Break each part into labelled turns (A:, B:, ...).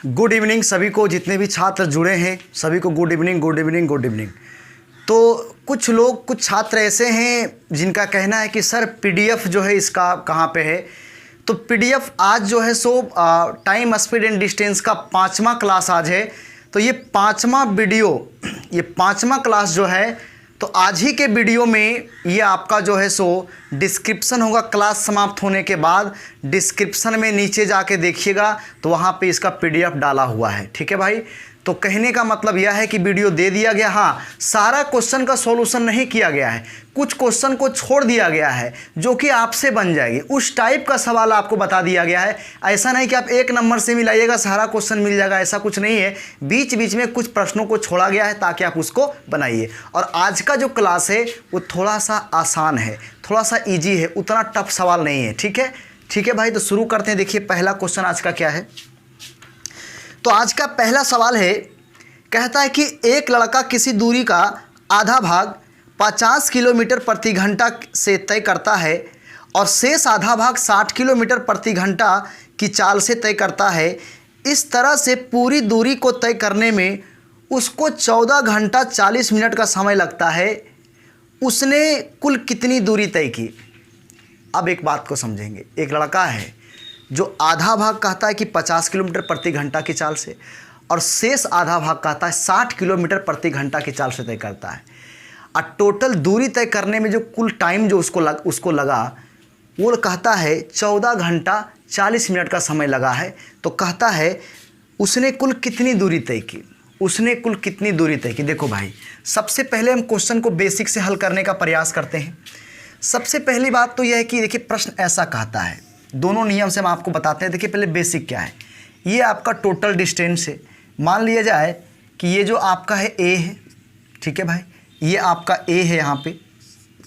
A: Good evening सभी को, जितने भी छात्र जुड़े हैं सभी को good evening good evening good evening. तो कुछ छात्र ऐसे हैं जिनका कहना है कि सर पीडीएफ जो है इसका कहाँ पे है। तो पीडीएफ आज जो है सो टाइम स्पीड एंड डिस्टेंस का 5वां क्लास आज है। तो ये 5वां वीडियो, ये 5वां क्लास जो है तो आज ही के वीडियो में ये आपका जो है सो डिस्क्रिप्शन होगा। क्लास समाप्त होने के बाद डिस्क्रिप्शन में नीचे जाके देखिएगा तो वहाँ पे इसका पीडीएफ डाला हुआ है। ठीक है भाई। तो कहने का मतलब यह है कि वीडियो दे दिया गया, हाँ सारा क्वेश्चन का सॉल्यूशन नहीं किया गया है, कुछ क्वेश्चन को छोड़ दिया गया है जो कि आपसे बन जाएगी। उस टाइप का सवाल आपको बता दिया गया है। ऐसा नहीं कि आप एक नंबर से मिलाइएगा सारा क्वेश्चन मिल जाएगा, ऐसा कुछ नहीं है। बीच बीच में कुछ प्रश्नों को छोड़ा गया है ताकि आप उसको बनाइए। और आज का जो क्लास है वो थोड़ा सा आसान है, थोड़ा सा ईजी है, उतना टफ सवाल नहीं है। ठीक है, ठीक है भाई। तो शुरू करते हैं। देखिए पहला क्वेश्चन आज का क्या है। तो आज का पहला सवाल है, कहता है कि एक लड़का किसी दूरी का आधा भाग 50 किलोमीटर प्रति घंटा से तय करता है और शेष आधा भाग 60 किलोमीटर प्रति घंटा की चाल से तय करता है। इस तरह से पूरी दूरी को तय करने में उसको 14 घंटा 40 मिनट का समय लगता है। उसने कुल कितनी दूरी तय की। अब एक बात को समझेंगे। एक लड़का है जो आधा भाग कहता है कि 50 किलोमीटर प्रति घंटा की चाल से और शेष आधा भाग कहता है 60 किलोमीटर प्रति घंटा की चाल से तय करता है। और टोटल दूरी तय करने में जो कुल टाइम जो उसको लगा वो कहता है 14 घंटा 40 मिनट का समय लगा है। तो कहता है उसने कुल कितनी दूरी तय की, उसने कुल कितनी दूरी तय की। देखो भाई, सबसे पहले हम क्वेश्चन को बेसिक से हल करने का प्रयास करते हैं। सबसे पहली बात तो यह है कि देखिए प्रश्न ऐसा कहता है, दोनों नियम से हम आपको बताते हैं। देखिए पहले बेसिक क्या है। ये आपका टोटल डिस्टेंस है। मान लिया जाए कि ये जो आपका है ए है, ठीक है भाई, ये आपका ए है यहाँ पे,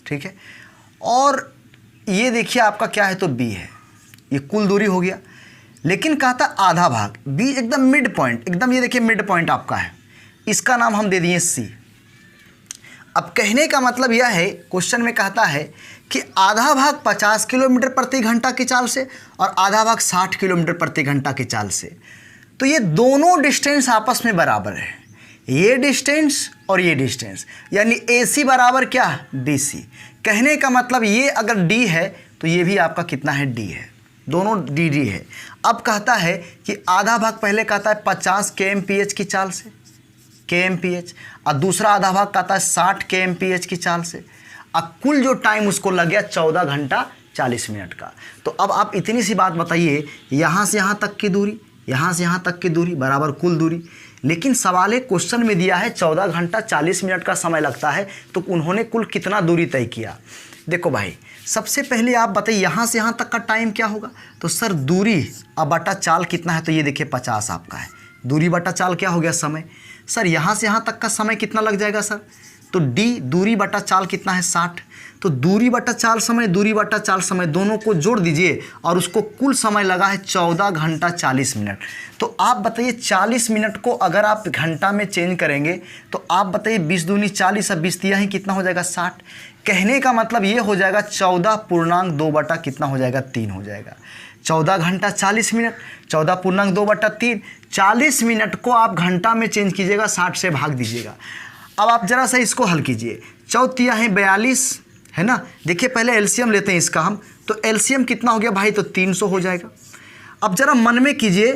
A: ठीक है, और ये देखिए आपका क्या है तो बी है। ये कुल दूरी हो गया। लेकिन कहता आधा भाग, बी एकदम मिड पॉइंट, एकदम ये देखिए मिड पॉइंट आपका है, इसका नाम हम दे दिए सी। अब कहने का मतलब यह है, क्वेश्चन में कहता है कि आधा भाग 50 किलोमीटर प्रति घंटा की चाल से और आधा भाग 60 किलोमीटर प्रति घंटा की चाल से। तो ये दोनों डिस्टेंस आपस में बराबर है, ये डिस्टेंस और ये डिस्टेंस, यानी AC बराबर क्या, BC। कहने का मतलब ये अगर D है तो ये भी आपका कितना है, D है, दोनों DD है। अब कहता है कि आधा भाग पहले कहता है 50 kmph की चाल से, kmph, और दूसरा आधा भाग कहता है 60 kmph की चाल से। अब कुल जो टाइम उसको लग गया 14 घंटा 40 मिनट का। तो अब आप इतनी सी बात बताइए, यहाँ से यहाँ तक की दूरी, यहाँ से यहाँ तक की दूरी बराबर कुल दूरी। लेकिन सवाल है, क्वेश्चन में दिया है 14 घंटा 40 मिनट का समय लगता है, तो उन्होंने कुल कितना दूरी तय किया। देखो भाई, सबसे पहले आप बताइए यहाँ से यहाँ तक का टाइम क्या होगा। तो सर दूरी अब बटा चाल कितना है, तो ये देखिए 50 आपका है, दूरी बटा चाल क्या हो गया, समय। सर यहाँ से यहाँ तक का समय कितना लग जाएगा सर, तो D दूरी बटा चाल कितना है, 60। तो दूरी बटा चाल समय, दूरी बटा चाल समय दोनों को जोड़ दीजिए और उसको कुल समय लगा है 14 घंटा 40 मिनट। तो आप बताइए 40 मिनट को अगर आप घंटा में चेंज करेंगे तो आप बताइए 20 दूनी 40 और 20 दिया ही कितना हो जाएगा, 60। कहने का मतलब ये हो जाएगा 14.2 बटा कितना हो जाएगा, 3 हो जाएगा। 14 घंटा 40 मिनट, 14.2 बटा 3, 40 मिनट को आप घंटा में चेंज कीजिएगा, 60 से भाग दीजिएगा। अब आप जरा सा इसको हल कीजिए। चौथिया है 42 है ना। देखिए पहले एलसीएम लेते हैं इसका हम, तो एलसीएम कितना हो गया भाई, तो 300 हो जाएगा। अब जरा मन में कीजिए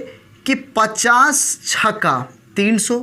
A: कि 50 छक्का 300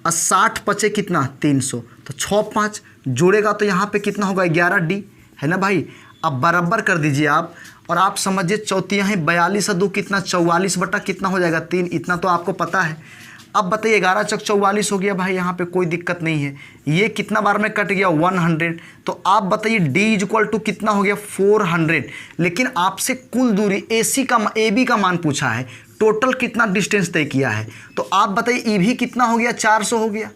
A: और 60 पचे कितना, 300, तो 6 5 जोड़ेगा तो यहाँ पे कितना होगा, 11D है ना भाई। अब बराबर कर दीजिए आप, और आप समझिए चौथिया है 42 और 2 कितना, 44 बटा कितना हो जाएगा, 3। इतना तो आपको पता है। अब बताइए 11 चौक 44 हो गया भाई, यहाँ पे कोई दिक्कत नहीं है। ये कितना बार में कट गया, 100। तो आप बताइए D इक्वल टू कितना हो गया, 400। लेकिन आपसे कुल दूरी AB का मान पूछा है, टोटल कितना डिस्टेंस तय किया है। तो आप बताइए EB कितना हो गया, 400 हो गया।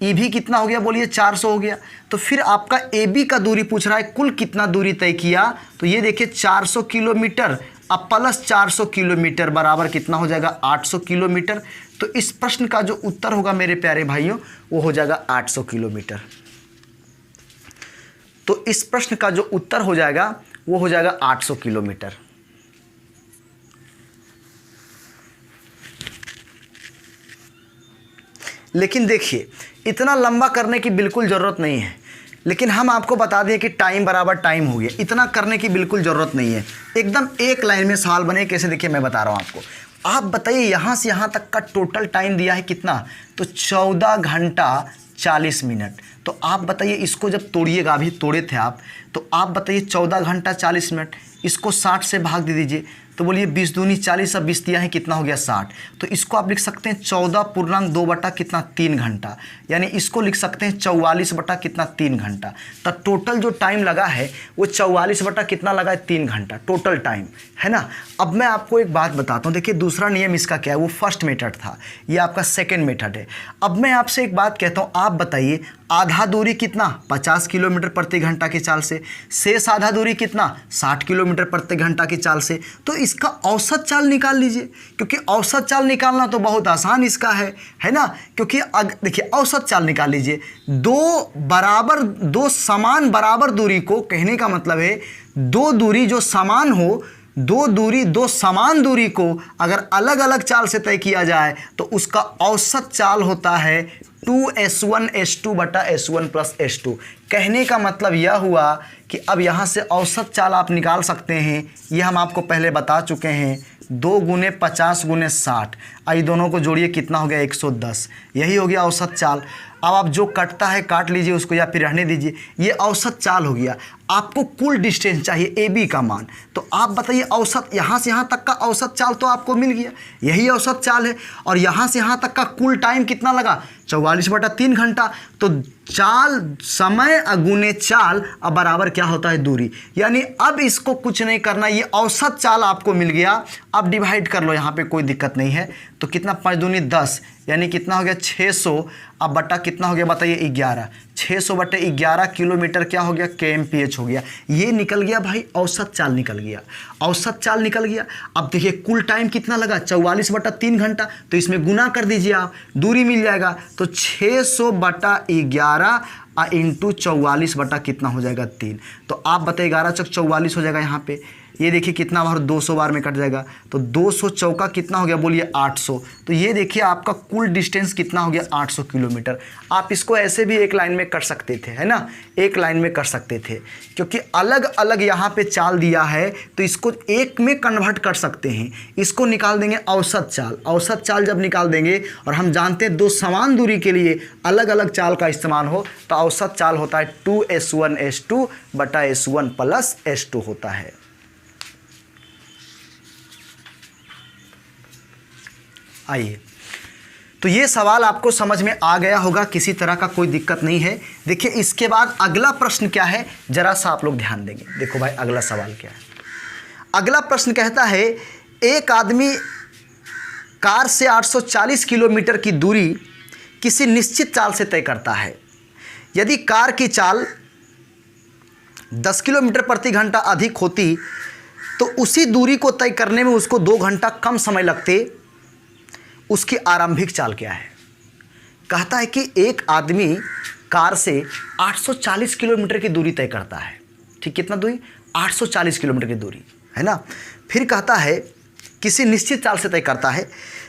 A: EB कितना हो गया, बोलिए 400 हो गया। तो फिर आपका AB का दूरी पूछ रहा है, कुल कितना दूरी तय किया। तो ये देखिए 400 किलोमीटर अब प्लस 400 किलोमीटर बराबर कितना हो जाएगा, 800 किलोमीटर। तो इस प्रश्न का जो उत्तर होगा मेरे प्यारे भाइयों वो हो जाएगा 800 किलोमीटर। तो इस प्रश्न का जो उत्तर हो जाएगा वो हो जाएगा 800 किलोमीटर। लेकिन देखिए इतना लंबा करने की बिल्कुल ज़रूरत नहीं है, लेकिन हम आपको बता दें कि टाइम बराबर टाइम हो गया, इतना करने की बिल्कुल ज़रूरत नहीं है। एकदम एक लाइन में सवाल बने कैसे, देखिए मैं बता रहा हूँ आपको। आप बताइए यहाँ से यहाँ तक का टोटल टाइम दिया है कितना, तो 14 घंटा 40 मिनट। तो आप बताइए इसको जब तोड़िएगा, अभी तोड़े थे आप, तो आप बताइए 14 घंटा 40 मिनट, इसको 60 से भाग दे दीजिए, तो बोलिए 20 दूनी 40, अब 20 दिया है कितना हो गया 60। तो इसको आप लिख सकते हैं 14.2 बटा कितना 3 घंटा, यानी इसको लिख सकते हैं 44 बटा कितना 3 घंटा। तो टोटल जो टाइम लगा है वो 44 बटा कितना लगा है 3 घंटा टोटल टाइम, है ना। अब मैं आपको एक बात बताता हूँ, देखिए दूसरा नियम इसका क्या है, वो फर्स्ट मेथड था, ये आपका सेकेंड मेथड है। अब मैं आपसे एक बात कहता हूँ, आप बताइए आधा दूरी कितना 50 किलोमीटर प्रति घंटा की चाल से, शेष आधा दूरी कितना 60 किलोमीटर प्रति घंटा की चाल से। तो इसका औसत चाल निकाल लीजिए, क्योंकि औसत चाल निकालना तो बहुत आसान इसका है ना। क्योंकि देखिए औसत चाल निकाल लीजिए, दो समान बराबर दूरी को, कहने का मतलब है दो दूरी जो समान हो, दो समान दूरी को अगर अलग अलग चाल से तय किया जाए तो उसका औसत चाल होता है 2s1 s2 बटा s1 प्लस s2। कहने का मतलब यह हुआ कि अब यहाँ से औसत चाल आप निकाल सकते हैं, यह हम आपको पहले बता चुके हैं। 2 गुने 50 गुने 60, आई दोनों को जोड़िए कितना हो गया 110, यही हो गया औसत चाल। अब आप जो कटता है काट लीजिए उसको या फिर रहने दीजिए, ये औसत चाल हो गया। आपको कुल डिस्टेंस चाहिए ए बी का मान, तो आप बताइए औसत यहाँ से यहाँ तक का औसत चाल तो आपको मिल गया, यही औसत चाल है। और यहाँ से यहाँ तक का कुल टाइम कितना लगा 44 बटा 3 घंटा। तो चाल समय गुने चाल अब बराबर क्या होता है दूरी, यानी अब इसको कुछ नहीं करना, ये औसत चाल आपको मिल गया। अब डिवाइड कर लो, यहाँ पे कोई दिक्कत नहीं है। तो कितना 5 दूनी 10, यानी कितना हो गया 600। अब बटा कितना हो गया बताइए 11, 600 बटे 11 किलोमीटर क्या हो गया kmph हो गया। ये निकल गया भाई, औसत चाल निकल गया, औसत चाल निकल गया। अब देखिए कुल टाइम कितना लगा 44 बटा 3 घंटा, तो इसमें गुना कर दीजिए आप, दूरी मिल जाएगा। तो 600 बटा 11 इंटू 44 बटा कितना हो जाएगा 3। तो आप बताइए 11 चौक 44 हो जाएगा यहाँ पे, ये देखिए कितना बार 200 बार में कट जाएगा, तो 200 चौका कितना हो गया बोलिए 800। तो ये देखिए आपका कुल डिस्टेंस कितना हो गया 800 किलोमीटर। आप इसको ऐसे भी एक लाइन में कर सकते थे, है ना, एक लाइन में कर सकते थे, क्योंकि अलग अलग यहाँ पे चाल दिया है तो इसको एक में कन्वर्ट कर सकते हैं। इसको निकाल देंगे औसत चाल, औसत चाल जब निकाल देंगे, और हम जानते हैं दो समान दूरी के लिए अलग अलग चाल का इस्तेमाल हो, तो औसत चाल होता है 2s1 s2 बटा s1 प्लस s2 होता है। आइए, तो ये सवाल आपको समझ में आ गया होगा, किसी तरह का कोई दिक्कत नहीं है। देखिए इसके बाद अगला प्रश्न क्या है, जरा सा आप लोग ध्यान देंगे। देखो भाई अगला सवाल क्या है। अगला प्रश्न कहता है, एक आदमी कार से 840 किलोमीटर की दूरी किसी निश्चित चाल से तय करता है। यदि कार की चाल 10 किलोमीटर प्रति घंटा अधिक होती तो उसी दूरी को तय करने में उसको 2 घंटा कम समय लगते, उसकी आरंभिक चाल क्या है। कहता है कि एक आदमी कार से 840 किलोमीटर की दूरी तय करता है, ठीक, कितना दूरी 840 किलोमीटर की दूरी, है ना। फिर कहता है किसी निश्चित चाल से तय करता है,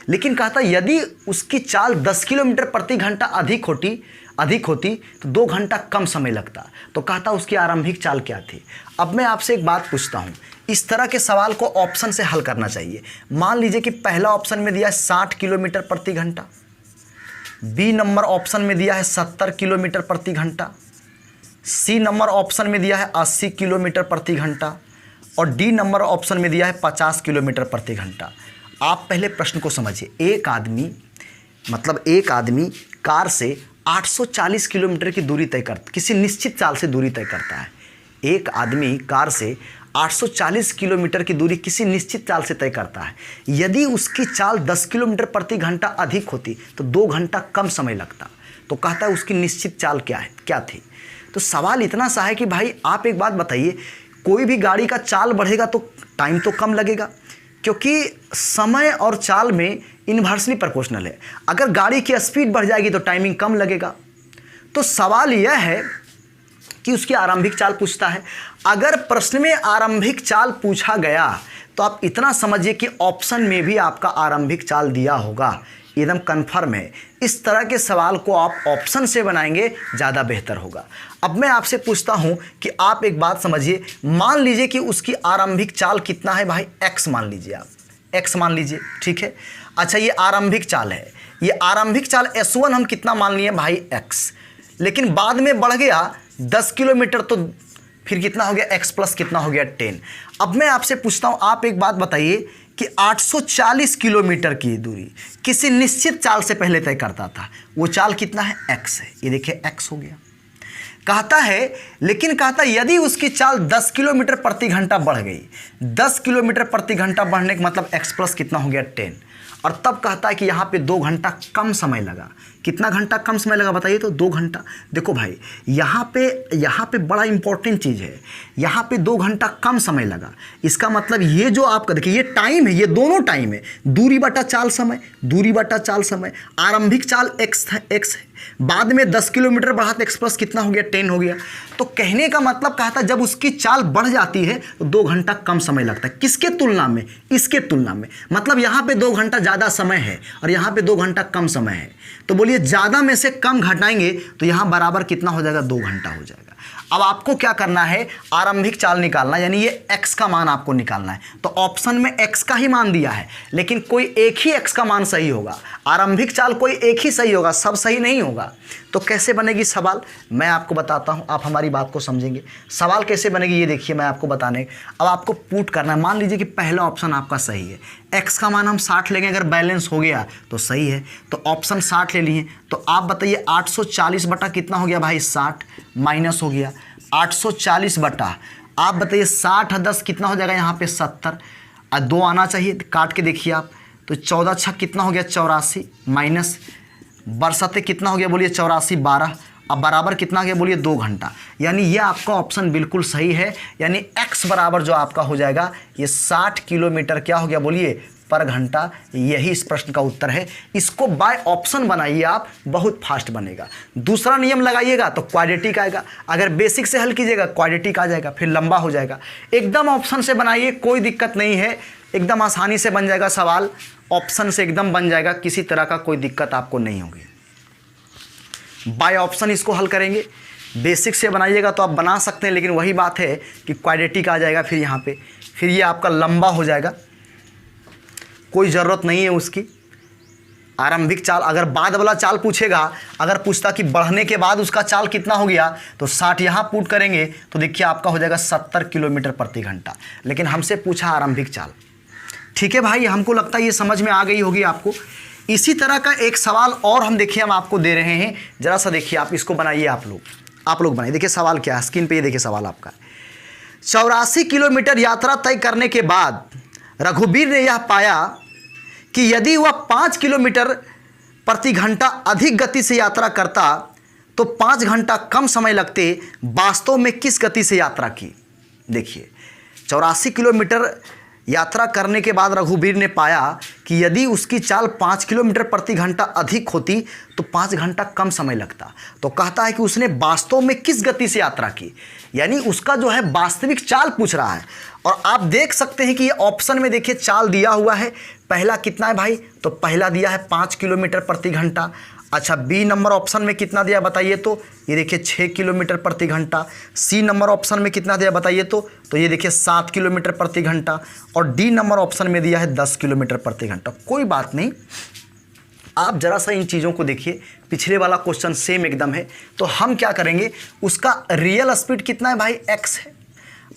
A: लेकिन कहता है यदि उसकी चाल 10 किलोमीटर प्रति घंटा अधिक होती तो 2 घंटा कम समय लगता। तो कहता उसकी आरंभिक चाल क्या थी। अब मैं आपसे एक बात पूछता हूँ, इस तरह के सवाल को ऑप्शन से हल करना चाहिए। मान लीजिए कि पहला ऑप्शन में दिया है 60 किलोमीटर प्रति घंटा, बी नंबर ऑप्शन में दिया है 70 किलोमीटर प्रति घंटा, सी नंबर ऑप्शन में दिया है 80 किलोमीटर प्रति घंटा, और डी नंबर ऑप्शन में दिया है 50 किलोमीटर प्रति घंटा। आप पहले प्रश्न को समझिए। एक आदमी कार से 840 किलोमीटर की दूरी तय करता, किसी निश्चित चाल से दूरी तय करता है। एक आदमी कार से 840 किलोमीटर की दूरी किसी निश्चित चाल से तय करता है। यदि उसकी चाल 10 किलोमीटर प्रति घंटा अधिक होती तो 2 घंटा कम समय लगता। तो कहता है उसकी निश्चित चाल क्या थी। तो सवाल इतना सा है कि भाई आप एक बात बताइए, कोई भी गाड़ी का चाल बढ़ेगा तो टाइम तो कम लगेगा, क्योंकि समय और चाल में इन्वर्सली प्रोपोर्शनल है। अगर गाड़ी की स्पीड बढ़ जाएगी तो टाइमिंग कम लगेगा। तो सवाल यह है कि उसकी आरंभिक चाल पूछता है। अगर प्रश्न में आरंभिक चाल पूछा गया तो आप इतना समझिए कि ऑप्शन में भी आपका आरंभिक चाल दिया होगा। एकदम कन्फर्म है। इस तरह के सवाल को आप ऑप्शन से बनाएंगे, ज़्यादा बेहतर होगा। अब मैं आपसे पूछता हूं कि आप एक बात समझिए, मान लीजिए कि उसकी आरंभिक चाल कितना है भाई, x मान लीजिए, आप x मान लीजिए, ठीक है। अच्छा, ये आरंभिक चाल है, ये आरंभिक चाल S1 हम कितना मान लिए भाई x, लेकिन बाद में बढ़ गया 10 किलोमीटर, तो फिर कितना हो गया, x प्लस कितना हो गया 10। अब मैं आपसे पूछता हूं, आप एक बात बताइए कि 840 किलोमीटर की दूरी किसी निश्चित चाल से पहले तय करता था, वो चाल कितना है, x है। ये देखिए x हो गया। कहता है, लेकिन कहता है यदि उसकी चाल 10 किलोमीटर प्रति घंटा बढ़ गई, 10 किलोमीटर प्रति घंटा बढ़ने का मतलब x प्लस कितना हो गया 10, और तब कहता है कि यहाँ पे 2 घंटा कम समय लगा। कितना घंटा कम समय लगा बताइए तो, 2 घंटा। देखो भाई, यहाँ पे बड़ा इंपॉर्टेंट चीज़ है, यहाँ पे 2 घंटा कम समय लगा। इसका मतलब ये जो आपका देखिए, ये टाइम है, ये दोनों टाइम है, दूरी बटा चाल समय, दूरी बटा चाल समय। आरंभिक चाल x है, बाद में 10 किलोमीटर बढ़ा तो x प्लस कितना हो गया 10 हो गया। तो कहने का मतलब कहता है जब उसकी चाल बढ़ जाती है तो 2 घंटा कम समय लगता है। किसके तुलना में, इसके तुलना में। मतलब यहाँ पे 2 घंटा ज़्यादा समय है और यहाँ पे 2 घंटा कम समय है। तो बोलिए ज़्यादा में से कम घटाएंगे तो यहाँ बराबर कितना हो जाएगा, 2 घंटा हो जाएगा। अब आपको क्या करना है, आरंभिक चाल निकालना, यानी ये x का मान आपको निकालना है। तो ऑप्शन में x का ही मान दिया है, लेकिन कोई एक ही x का मान सही होगा, आरंभिक चाल कोई एक ही सही होगा, सब सही नहीं होगा। तो कैसे बनेगी सवाल, मैं आपको बताता हूं, आप हमारी बात को समझेंगे। सवाल कैसे बनेगी ये देखिए, मैं आपको बताने, अब आपको पुट करना है। मान लीजिए कि पहला ऑप्शन आपका सही है, x का मान हम 60 लेंगे, अगर बैलेंस हो गया तो सही है। तो ऑप्शन 60 ले लिए, तो आप बताइए 840 बटा कितना हो गया भाई 60, माइनस हो गया 840 बटा, आप बताइए 60 10 कितना हो जाएगा यहाँ पे 70, और 2 आना चाहिए, काट के देखिए आप, तो 14 6 कितना हो गया 84, माइनस बरसाते कितना हो गया बोलिए 84 12, अब बराबर कितना हो गया बोलिए 2 घंटा। यानी ये आपका ऑप्शन बिल्कुल सही है, यानी x बराबर जो आपका हो जाएगा ये 60 किलोमीटर क्या हो गया बोलिए पर घंटा। यही इस प्रश्न का उत्तर है। इसको बाय ऑप्शन बनाइए आप, बहुत फास्ट बनेगा। दूसरा नियम लगाइएगा तो क्वाड्रेटिक आएगा, अगर बेसिक से हल कीजिएगा क्वाड्रेटिक आ जाएगा, फिर लंबा हो जाएगा। एकदम ऑप्शन से बनाइए, कोई दिक्कत नहीं है, एकदम आसानी से बन जाएगा सवाल, ऑप्शन से एकदम बन जाएगा, किसी तरह का कोई दिक्कत आपको नहीं होगी। बाय ऑप्शन इसको हल करेंगे, बेसिक से बनाइएगा तो आप बना सकते हैं, लेकिन वही बात है कि क्वाड्रेटिक आ जाएगा फिर यहाँ पे, फिर ये आपका लंबा हो जाएगा, कोई ज़रूरत नहीं है उसकी। आरंभिक चाल, अगर बाद वाला चाल पूछेगा, अगर पूछता कि बढ़ने के बाद उसका चाल कितना हो गया तो 60 यहाँ पुट करेंगे तो देखिए आपका हो जाएगा 70 किलोमीटर प्रति घंटा, लेकिन हमसे पूछा आरंभिक चाल। ठीक है भाई, हमको लगता है ये समझ में आ गई होगी आपको। इसी तरह का एक सवाल और हम देखिए हम आपको दे रहे हैं, जरा सा देखिए, आप इसको बनाइए, आप लोग बनाइए। देखिए सवाल क्या है स्क्रीन पे, ये देखिए सवाल आपका। 84 किलोमीटर यात्रा तय करने के बाद रघुवीर ने यह पाया कि यदि वह 5 किलोमीटर प्रति घंटा अधिक गति से यात्रा करता तो 5 घंटा कम समय लगते। वास्तव में किस गति से यात्रा की। देखिए 84 किलोमीटर यात्रा करने के बाद रघुवीर ने पाया कि यदि उसकी चाल 5 किलोमीटर प्रति घंटा अधिक होती तो 5 घंटा कम समय लगता। तो कहता है कि उसने वास्तव में किस गति से यात्रा की, यानी उसका जो है वास्तविक चाल पूछ रहा है। और आप देख सकते हैं कि ये ऑप्शन में देखिए चाल दिया हुआ है, पहला कितना है भाई, तो पहला दिया है 5 किलोमीटर प्रति घंटा। अच्छा, बी नंबर ऑप्शन में कितना दिया बताइए तो ये देखिए 6 किलोमीटर प्रति घंटा। सी नंबर ऑप्शन में कितना दिया बताइए तो ये देखिए 7 किलोमीटर प्रति घंटा। और डी नंबर ऑप्शन में दिया है 10 किलोमीटर प्रति घंटा। कोई बात नहीं, आप जरा सा इन चीज़ों को देखिए, पिछले वाला क्वेश्चन सेम एकदम है। तो हम क्या करेंगे, उसका रियल स्पीड कितना है भाई, x है।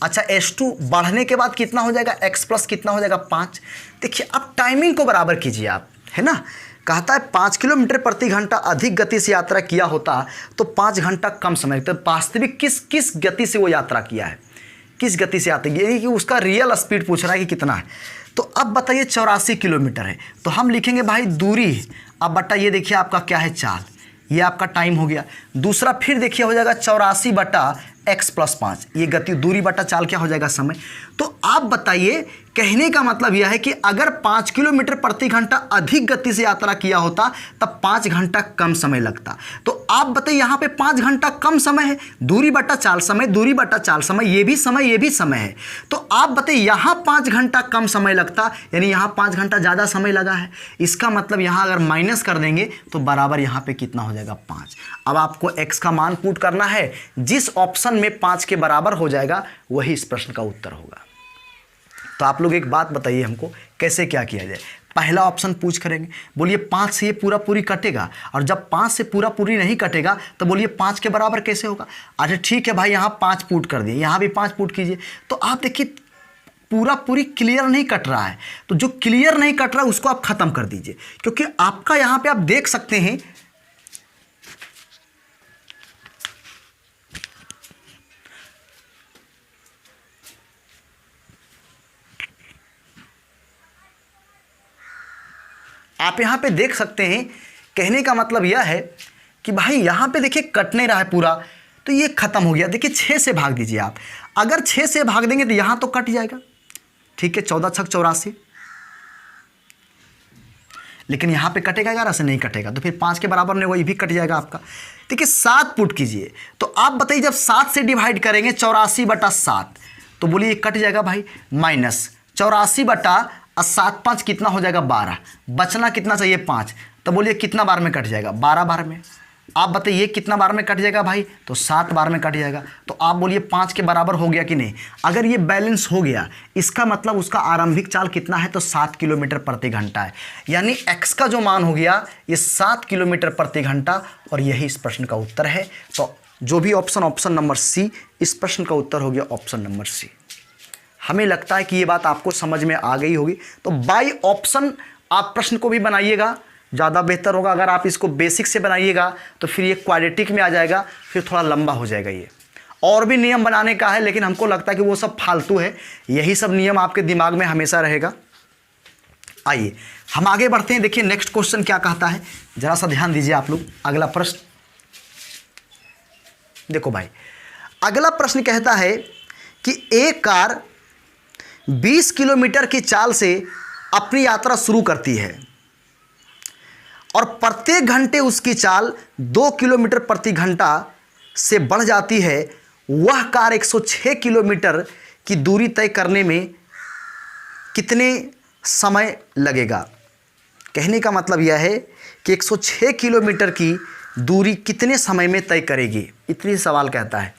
A: अच्छा, s2 बढ़ने के बाद कितना हो जाएगा, x प्लस कितना हो जाएगा 5। देखिए अब टाइमिंग को बराबर कीजिए आप, है ना। कहता है 5 किलोमीटर प्रति घंटा अधिक गति से यात्रा किया होता तो 5 घंटा कम समय। तो वास्तविक किस गति से वो यात्रा किया है, किस गति से यात्रा, ये कि उसका रियल स्पीड पूछ रहा है कि कितना है। तो अब बताइए 84 किलोमीटर है तो हम लिखेंगे भाई दूरी, अब बटा ये देखिए आपका क्या है चाल, ये आपका टाइम हो गया। दूसरा फिर देखिए हो जाएगा 84 बटा x प्लस 5, ये गति, दूरी बटा चाल क्या हो जाएगा समय। तो आप बताइए, कहने का मतलब यह है कि अगर 5 किलोमीटर प्रति घंटा अधिक गति से यात्रा किया होता तब 5 घंटा कम समय लगता। तो आप बताइए यहाँ पे 5 घंटा कम समय है, दूरी बटा चाल समय, दूरी बटा चाल समय, ये भी समय ये भी समय है। तो आप बताइए यहाँ 5 घंटा कम समय लगता, यानी यहाँ 5 घंटा ज़्यादा समय लगा है। इसका मतलब यहाँ अगर माइनस कर देंगे तो बराबर यहाँ पे कितना हो जाएगा 5। अब आपको x का मान पुट करना है, जिस ऑप्शन में 5 के बराबर हो जाएगा वही इस प्रश्न का उत्तर होगा। तो आप लोग एक बात बताइए हमको, कैसे क्या किया जाए। पहला ऑप्शन पूछ करेंगे, बोलिए 5 से ये पूरा पूरी कटेगा, और जब 5 से पूरा पूरी नहीं कटेगा तो बोलिए 5 के बराबर कैसे होगा। अच्छा ठीक है भाई, यहाँ 5 पुट कर दिए, यहाँ भी 5 पुट कीजिए। तो आप देखिए पूरा पूरी क्लियर नहीं कट रहा है, तो जो क्लियर नहीं कट रहा है उसको आप ख़त्म कर दीजिए, क्योंकि आपका यहाँ पे आप देख सकते हैं आप यहाँ पे देख सकते हैं। कहने का मतलब यह है कि भाई यहाँ पे देखिए कट नहीं रहा है पूरा, तो ये खत्म हो गया। देखिए 6 से भाग दीजिए आप, अगर 6 से भाग देंगे तो यहाँ तो कट जाएगा, ठीक है, 14 छक 84, लेकिन यहाँ पे कटेगा 11 से नहीं कटेगा, तो फिर 5 के बराबर नहीं होगा, ये भी कट जाएगा आपका। देखिए 7 पुट कीजिए, तो आप बताइए जब 7 से डिवाइड करेंगे 84/7, तो बोलिए ये कट जाएगा भाई, माइनस 84/7 5 कितना हो जाएगा 12, बचना कितना चाहिए 5, तो बोलिए कितना बार में कट जाएगा 12 बार में। आप बताइए कितना बार में कट जाएगा भाई, तो 7 बार में कट जाएगा। तो आप बोलिए 5 के बराबर हो गया कि नहीं। अगर ये बैलेंस हो गया, इसका मतलब उसका आरंभिक चाल कितना है, तो 7 किलोमीटर प्रति घंटा है, यानी x का जो मान हो गया ये 7 किलोमीटर प्रति घंटा, और यही इस प्रश्न का उत्तर है। तो जो भी ऑप्शन नंबर सी, इस प्रश्न का उत्तर हो गया ऑप्शन नंबर सी। हमें लगता है कि ये बात आपको समझ में आ गई होगी। तो बाय ऑप्शन आप प्रश्न को भी बनाइएगा, ज़्यादा बेहतर होगा। अगर आप इसको बेसिक से बनाइएगा तो फिर ये क्वाड्रेटिक में आ जाएगा, फिर थोड़ा लंबा हो जाएगा। ये और भी नियम बनाने का है, लेकिन हमको लगता है कि वो सब फालतू है, यही सब नियम आपके दिमाग में हमेशा रहेगा। आइए हम आगे बढ़ते हैं। देखिए नेक्स्ट क्वेश्चन क्या कहता है, ज़रा सा ध्यान दीजिए आप लोग। अगला प्रश्न देखो भाई, अगला प्रश्न कहता है कि एक कार 20 किलोमीटर की चाल से अपनी यात्रा शुरू करती है और प्रत्येक घंटे उसकी चाल 2 किलोमीटर प्रति घंटा से बढ़ जाती है। वह कार 106 किलोमीटर की दूरी तय करने में कितने समय लगेगा। कहने का मतलब यह है कि 106 किलोमीटर की दूरी कितने समय में तय करेगी, इतनी सवाल कहता है।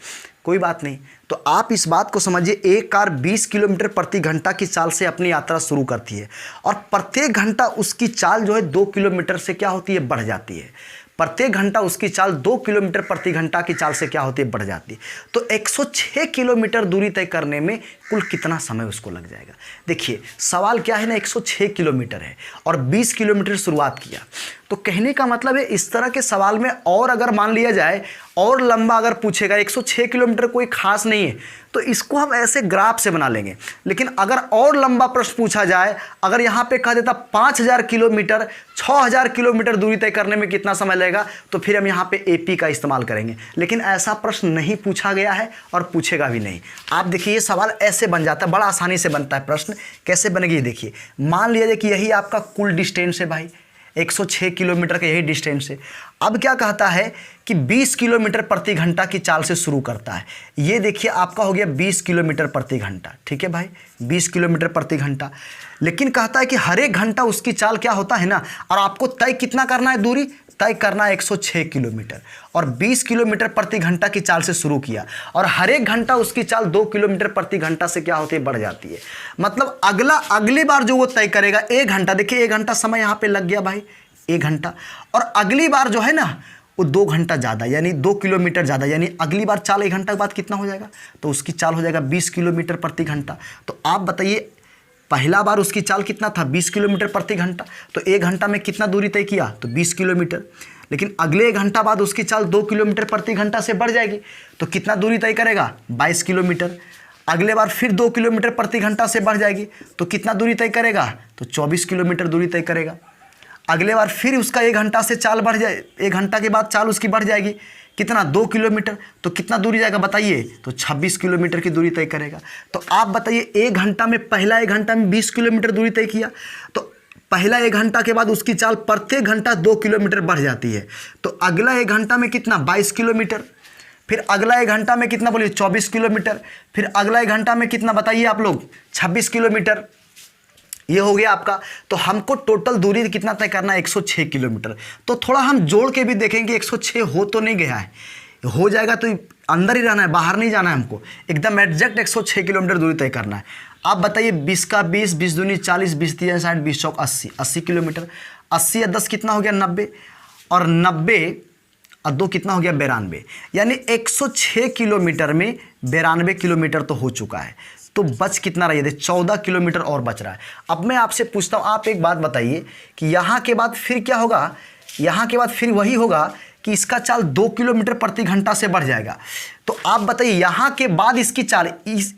A: कोई बात नहीं, तो आप इस बात को समझिए, एक कार 20 किलोमीटर प्रति घंटा की चाल से अपनी यात्रा शुरू करती है और प्रत्येक घंटा उसकी चाल जो है 2 किलोमीटर से क्या होती है, बढ़ जाती है। प्रत्येक घंटा उसकी चाल 2 किलोमीटर प्रति घंटा की चाल से क्या होती है, बढ़ जाती है। तो 106 किलोमीटर दूरी तय करने में कुल कितना समय उसको लग जाएगा। देखिए सवाल क्या है ना, 106 किलोमीटर है और 20 किलोमीटर शुरुआत किया। तो कहने का मतलब है इस तरह के सवाल में और अगर मान लिया जाए और लंबा अगर पूछेगा, 106 किलोमीटर कोई खास नहीं है तो इसको हम ऐसे ग्राफ से बना लेंगे। लेकिन अगर और लंबा प्रश्न पूछा जाए, अगर यहाँ पे कह देता 5000 किलोमीटर 6000 किलोमीटर दूरी तय करने में कितना समय लगेगा, तो फिर हम यहाँ पे एपी का इस्तेमाल करेंगे। लेकिन ऐसा प्रश्न नहीं पूछा गया है और पूछेगा भी नहीं। आप देखिए ये सवाल ऐसे बन जाता है, बड़ा आसानी से बनता है प्रश्न। कैसे बनेगी देखिए, मान लीजिए कि यही आपका कुल डिस्टेंस है भाई, 106 किलोमीटर का यही डिस्टेंस है। अब क्या कहता है कि 20 किलोमीटर प्रति घंटा की चाल से शुरू करता है। ये देखिए आपका हो गया 20 किलोमीटर प्रति घंटा, ठीक है भाई, 20 किलोमीटर प्रति घंटा। लेकिन कहता है कि हर एक घंटा उसकी चाल क्या होता है ना, और आपको तय कितना करना है, दूरी तय करना है 106 किलोमीटर, और 20 किलोमीटर प्रति घंटा की चाल से शुरू किया और हर एक घंटा उसकी चाल 2 किलोमीटर प्रति घंटा से क्या होती है, बढ़ जाती है। मतलब अगली बार जो वो तय करेगा 1 घंटा, देखिए 1 घंटा समय यहाँ पे लग गया भाई, 1 घंटा, और अगली बार जो है ना वो 2 घंटा ज़्यादा, यानी 2 किलोमीटर ज़्यादा, यानी अगली बार चाल 1 घंटा के बाद कितना हो जाएगा, तो उसकी चाल हो जाएगा 20 किलोमीटर प्रति घंटा। तो आप बताइए पहला बार उसकी चाल कितना था, 20 किलोमीटर प्रति घंटा, तो 1 घंटा में कितना दूरी तय किया, तो 20 किलोमीटर। लेकिन अगले 1 घंटा बाद उसकी चाल 2 किलोमीटर प्रति घंटा से बढ़ जाएगी, तो कितना दूरी तय करेगा, 22 किलोमीटर। अगले बार फिर 2 किलोमीटर प्रति घंटा से बढ़ जाएगी, तो कितना दूरी तय करेगा, तो 24 किलोमीटर दूरी तय करेगा। अगले बार फिर उसका 1 घंटा से चाल बढ़ जाए, 1 घंटा के बाद चाल उसकी बढ़ जाएगी, कितना 2 किलोमीटर, तो कितना दूरी जाएगा बताइए, तो 26 किलोमीटर की दूरी तय करेगा। तो आप बताइए 1 घंटा में, पहला 1 घंटा में 20 किलोमीटर दूरी तय किया, तो पहला 1 घंटा के बाद उसकी चाल प्रत्येक घंटा 2 किलोमीटर बढ़ जाती है। तो अगला 1 घंटा में कितना, 22 किलोमीटर, फिर अगला 1 घंटा में कितना बोलिए, 24 किलोमीटर, फिर अगला 1 घंटा में कितना बताइए आप लोग, 26 किलोमीटर। ये हो गया आपका। तो हमको टोटल दूरी कितना तय करना है, 106 किलोमीटर। तो थोड़ा हम जोड़ के भी देखेंगे 106 हो तो नहीं गया है, हो जाएगा तो अंदर ही रहना है, बाहर नहीं जाना है हमको, एकदम एग्जैक्ट 106 किलोमीटर दूरी तय करना है। आप बताइए 20 का 20, 20 दूनी 40, 20 तीन 60, 20 चौक 80, 80 किलोमीटर। 80 या 10 कितना हो गया, 90, और 90 और 2 कितना हो गया, 92। यानी 106 किलोमीटर में 92 किलोमीटर तो हो चुका है। तो बच कितना रही है, 14 किलोमीटर और बच रहा है। अब मैं आपसे पूछता हूँ, आप एक बात बताइए कि यहाँ के बाद फिर क्या होगा, यहाँ के बाद फिर वही होगा कि इसका चाल 2 किलोमीटर प्रति घंटा से बढ़ जाएगा। तो आप बताइए यहाँ के बाद इसकी चाल,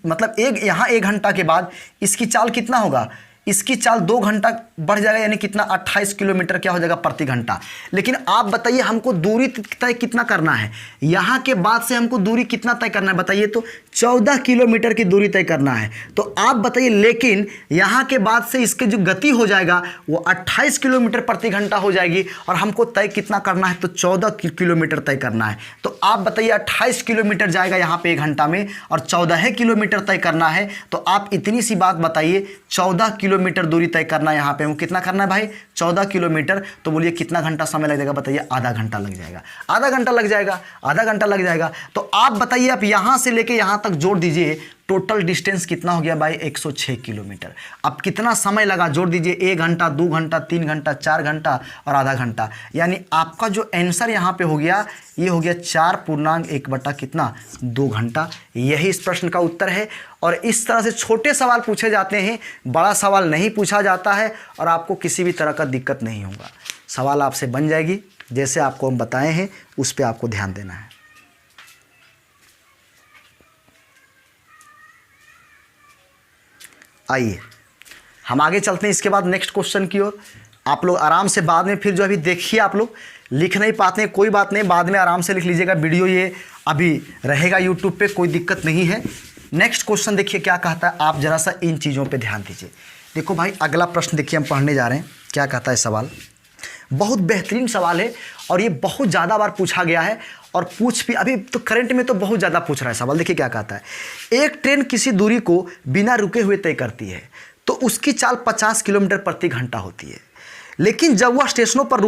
A: मतलब यहाँ 1 घंटा के बाद इसकी चाल कितना होगा, इसकी चाल 2 घंटा बढ़ जाएगा, यानी कितना 28 किलोमीटर क्या हो जाएगा प्रति घंटा। लेकिन आप बताइए हमको दूरी तय कितना करना है, यहाँ के बाद से हमको दूरी कितना तय करना है बताइए, तो 14 किलोमीटर की दूरी तय करना है। तो आप बताइए, लेकिन यहाँ के बाद से इसके जो गति हो जाएगा वो 28 किलोमीटर प्रति घंटा हो जाएगी, और हमको तय कितना करना है, तो 14 किलोमीटर तय करना है। तो आप बताइए 28 किलोमीटर जाएगा यहाँ पे 1 घंटा में, और 14 किलोमीटर तय करना है। तो आप इतनी सी बात बताइए, 14 किलोमीटर दूरी तय करना है यहाँ पे, कितना करना है भाई, 14 किलोमीटर। तो बोलिए कितना घंटा समय लग जाएगा बताइए, आधा घंटा लग जाएगा, आधा घंटा लग जाएगा, आधा घंटा लग जाएगा। तो आप बताइए, आप यहाँ से लेके यहाँ तक जोड़ दीजिए, टोटल डिस्टेंस कितना हो गया भाई, 106 किलोमीटर। अब कितना समय लगा, जोड़ दीजिए, 1 घंटा, 2 घंटा, 3 घंटा, 4 घंटा और आधा घंटा। यानी आपका जो आंसर यहाँ पे हो गया, ये हो गया 4.1 बटा कितना, 2 घंटा। यही इस प्रश्न का उत्तर है। और इस तरह से छोटे सवाल पूछे जाते हैं, बड़ा सवाल नहीं पूछा जाता है, और आपको किसी भी तरह का दिक्कत नहीं होगा, सवाल आपसे बन जाएगी। जैसे आपको हम बताए हैं उस पर आपको ध्यान देना है। आइए हम आगे चलते हैं इसके बाद नेक्स्ट क्वेश्चन की ओर। आप लोग आराम से बाद में फिर जो अभी देखिए, आप लोग लिख नहीं पाते हैं कोई बात नहीं, बाद में आराम से लिख लीजिएगा। वीडियो ये अभी रहेगा यूट्यूब पे, कोई दिक्कत नहीं है। नेक्स्ट क्वेश्चन देखिए क्या कहता है, आप जरा सा इन चीज़ों पे ध्यान दीजिए। देखो भाई अगला प्रश्न देखिए, हम पढ़ने जा रहे हैं, क्या कहता है सवाल। बहुत बेहतरीन सवाल है, और ये बहुत ज़्यादा बार पूछा गया है, और पूछ भी अभी तो करंट में तो बहुत ज़्यादा पूछ रहा है सवाल। देखिए क्या कहता है, एक ट्रेन किसी दूरी को बिना रुके हुए तय करती है, तो उसकी चाल 50 किलोमीटर प्रति घंटा होती है। लेकिन जब वह स्टेशनों पर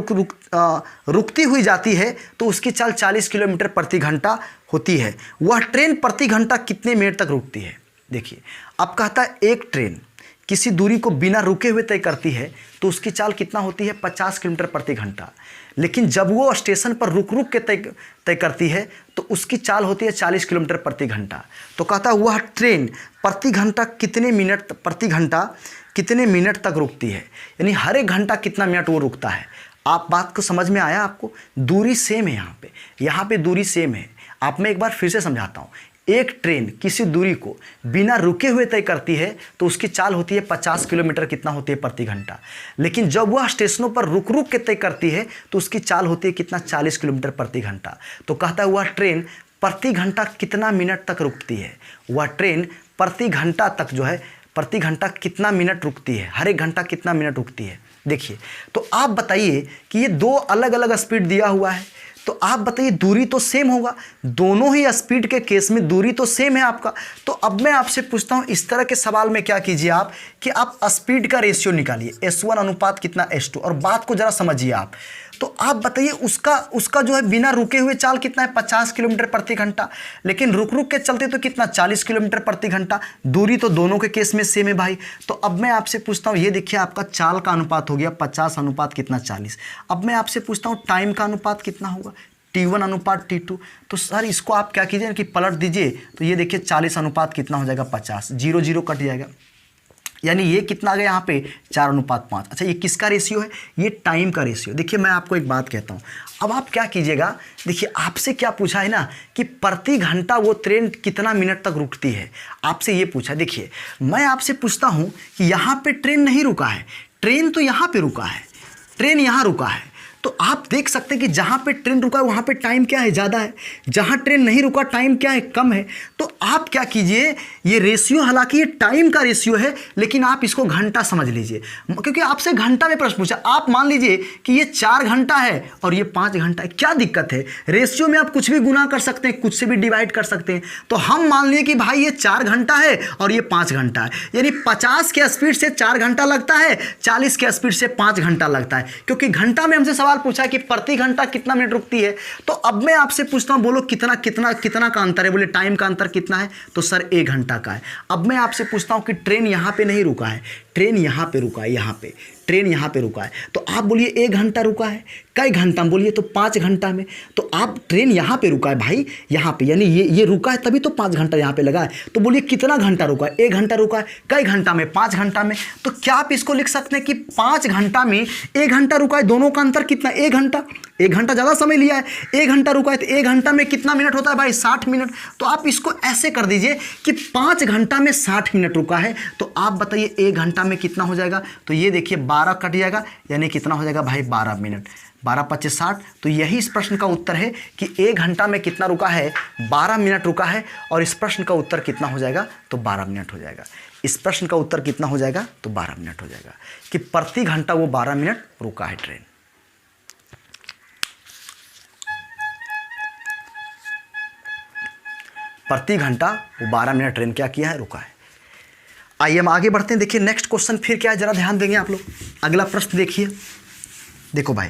A: रुकती हुई जाती है तो उसकी चाल 40 किलोमीटर प्रति घंटा होती है। वह ट्रेन प्रति घंटा कितने मिनट तक रुकती है। देखिए अब कहता है, एक ट्रेन किसी दूरी को बिना रुके हुए तय करती है तो उसकी चाल कितना होती है, 50 किलोमीटर प्रति घंटा। लेकिन जब वो स्टेशन पर रुक रुक के तय करती है तो उसकी चाल होती है 40 किलोमीटर प्रति घंटा। तो कहता है वह ट्रेन प्रति घंटा कितने मिनट तक रुकती है, यानी हर एक घंटा कितना मिनट वो रुकता है। आप बात को समझ में आया आपको, दूरी सेम है यहाँ पे दूरी सेम है। आप मैं एक बार फिर से समझाता हूँ। एक ट्रेन किसी दूरी को बिना रुके हुए तय करती है तो उसकी चाल होती है 50 किलोमीटर कितना होती है प्रति घंटा। लेकिन जब वह स्टेशनों पर रुक रुक के तय करती है तो उसकी चाल होती है कितना, 40 किलोमीटर प्रति घंटा। तो कहता है वह ट्रेन प्रति घंटा कितना मिनट तक रुकती है, वह ट्रेन प्रति घंटा तक जो है प्रति घंटा कितना मिनट रुकती है, हर एक घंटा कितना मिनट रुकती है। देखिए तो आप बताइए कि ये दो अलग अलग स्पीड दिया हुआ है, तो आप बताइए दूरी तो सेम होगा, दोनों ही स्पीड के केस में दूरी तो सेम है आपका। तो अब मैं आपसे पूछता हूं, इस तरह के सवाल में क्या कीजिए आप कि आप स्पीड का रेशियो निकालिए, S1 अनुपात कितना S2, और बात को जरा समझिए आप। तो आप बताइए उसका जो है बिना रुके हुए चाल कितना है, 50 किलोमीटर प्रति घंटा, लेकिन रुक रुक के चलते तो कितना, 40 किलोमीटर प्रति घंटा। दूरी तो दोनों के केस में सेम है भाई। तो अब मैं आपसे पूछता हूँ, ये देखिए आपका चाल का अनुपात हो गया 50 अनुपात कितना, 40। अब मैं आपसे पूछता हूँ टाइम का अनुपात कितना होगा, T1 अनुपात T2। तो सर इसको आप क्या कीजिए कि पलट दीजिए, तो ये देखिए 40 अनुपात कितना हो जाएगा, 50, 0 0 कट जाएगा, यानी ये कितना आ गया यहाँ पे 4 अनुपात 5। अच्छा ये किसका रेशियो है, ये टाइम का रेशियो। देखिए मैं आपको एक बात कहता हूँ, अब आप क्या कीजिएगा, देखिए आपसे क्या पूछा है ना कि प्रति घंटा वो ट्रेन कितना मिनट तक रुकती है, आपसे ये पूछा। देखिए मैं आपसे पूछता हूँ कि यहाँ पे ट्रेन नहीं रुका है, ट्रेन तो यहाँ पे रुका है, ट्रेन यहाँ रुका है, तो आप देख सकते हैं कि जहाँ पे ट्रेन रुका है वहाँ पे टाइम क्या है, ज़्यादा है, जहाँ ट्रेन नहीं रुका टाइम क्या है, कम है। तो आप क्या कीजिए, ये रेशियो, हालांकि ये टाइम का रेशियो है लेकिन आप इसको घंटा समझ लीजिए, क्योंकि आपसे घंटा में प्रश्न पूछा। आप मान लीजिए कि ये 4 घंटा है और ये 5 घंटा है, क्या दिक्कत है? रेशियो में आप कुछ भी गुना कर सकते हैं, कुछ से भी डिवाइड कर सकते हैं। तो हम मान लिए कि भाई ये 4 घंटा है और ये 5 घंटा है, यानी 50 के स्पीड से 4 घंटा लगता है, 40 के स्पीड से 5 घंटा लगता है। क्योंकि घंटा में हमसे सवाल पूछा है कि प्रति घंटा कितना मिनट रुकती है। तो अब मैं आपसे पूछता हूं, बोलो कितना कितना कितना का अंतर है? बोले टाइम का अंतर कितना है? तो सर 1 घंटा का है। अब मैं आपसे पूछता हूं कि ट्रेन यहां पे नहीं रुका है, ट्रेन यहां पे रुका है, यहां पे ट्रेन यहां पे रुका है, तो आप बोलिए 1 घंटा रुका है। कई घंटा में बोलिए? तो 5 घंटा में। तो आप ट्रेन यहां पे रुका है भाई, यहां पे, यानी ये रुका है तभी तो 5 घंटा यहां पे लगा है। तो बोलिए कितना घंटा रुका है? 1 घंटा रुका है। कई घंटा में? 5 घंटा में। तो क्या आप इसको लिख सकते हैं कि 5 घंटा में 1 घंटा रुका है, दोनों का अंतर कितना? 1 घंटा। 1 घंटा ज़्यादा समय लिया है, 1 घंटा रुका है, तो 1 घंटा में कितना मिनट होता है भाई? 60 मिनट। तो आप इसको ऐसे कर दीजिए कि 5 घंटा में 60 मिनट रुका है। तो आप बताइए 1 घंटा में कितना हो जाएगा? तो ये देखिए 12 कट जाएगा, यानी कितना हो जाएगा भाई? 12 मिनट। 12 25 60। तो यही इस प्रश्न का उत्तर है कि 1 घंटा में कितना रुका है? 12 मिनट रुका है। और इस प्रश्न का उत्तर कितना हो जाएगा? तो 12 मिनट हो जाएगा। इस प्रश्न का उत्तर कितना हो जाएगा? तो 12 मिनट हो जाएगा, कि प्रति घंटा वो 12 मिनट रुका है ट्रेन। प्रति घंटा वो 12 मिनट ट्रेन क्या किया है? रुका है। आइए हम आगे बढ़ते हैं। देखिए नेक्स्ट क्वेश्चन फिर क्या है, जरा ध्यान देंगे आप लोग। अगला प्रश्न देखिए, देखो भाई,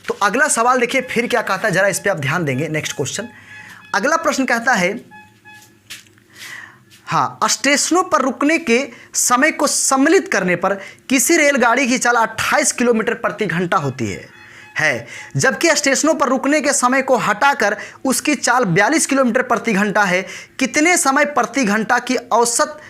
A: तो अगला सवाल देखिए फिर क्या कहता है, जरा इस पे आप ध्यान देंगे। नेक्स्ट क्वेश्चन, अगला प्रश्न कहता है, हाँ, स्टेशनों पर रुकने के समय को सम्मिलित करने पर किसी रेलगाड़ी की चाल 28 किलोमीटर प्रति घंटा होती है, जबकि स्टेशनों पर रुकने के समय को हटाकर उसकी चाल 42 किलोमीटर प्रति घंटा है। कितने समय प्रति घंटा की औसत